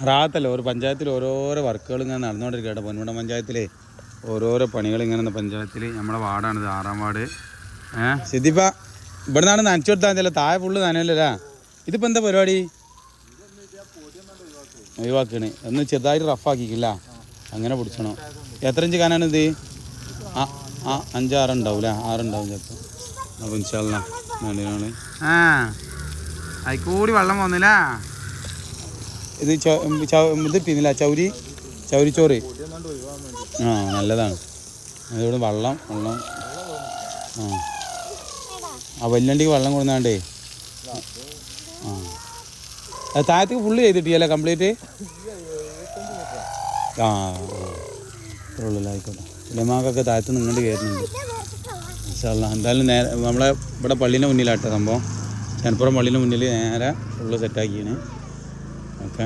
റാത്തല്ല ഒരു പഞ്ചായത്തിൽ ഓരോരോ വർക്കുകൾ ഇങ്ങനെ നടന്നുകൊണ്ടിരിക്കട്ടെ. പൊന്മുടം പഞ്ചായത്തിലെ ഓരോരോ പണികൾ ഇങ്ങനെ പഞ്ചായത്തിൽ നമ്മളെ വാർഡാണിത്, 6-ാം വാർഡ്. സിദ്ദിപ്പ ഇവിടെ നിന്നാണ് നനച്ചു കൊടുത്താൽ ചില താഴെ ഫുള്ള് നനയല്ലേ. ഇതിപ്പോൾ എന്താ പരിപാടി? ഒഴിവാക്കണ് ഒന്ന് ചെറുതായിട്ട് റഫാക്കിക്കില്ല, അങ്ങനെ പിടിച്ചണോ. എത്ര ഇഞ്ച് കാനാണ് ഇത്? 5-6 ഉണ്ടാവും, 6 ഉണ്ടാവും ചിലപ്പോൾ. അപ്പോൾ ഇൻഷാല്ലാ നല്ലതാണ്. അതിക്കൂടി വെള്ളം വന്നില്ല. ഇത് ഇത് പിന്നില്ല ചൗരിച്ചോറ്. നല്ലതാണ്. അതിവിടെ വെള്ളം വല്യണ്ടിക്ക് വെള്ളം കൊടുന്നാണ്ടേ. താഴത്തേക്ക് ഫുള്ള് ചെയ്തിട്ടില്ല കംപ്ലീറ്റ്. ഉള്ളൂ ആയിക്കോട്ടെ. ലമാക്കൊക്കെ താഴത്ത് നിന്ന് ഇങ്ങോട്ട് കയറുന്നുണ്ട്. ഇൻഷാല്ലാ എന്തായാലും നേരെ നമ്മളെ ഇവിടെ പള്ളീൻ്റെ മുന്നിലാട്ടോ സംഭവം. ചെനപ്പുറം പള്ളീൻ്റെ മുന്നിൽ നേരെ ഫുള്ള് സെറ്റാക്കിയാണ്. ഓക്കെ.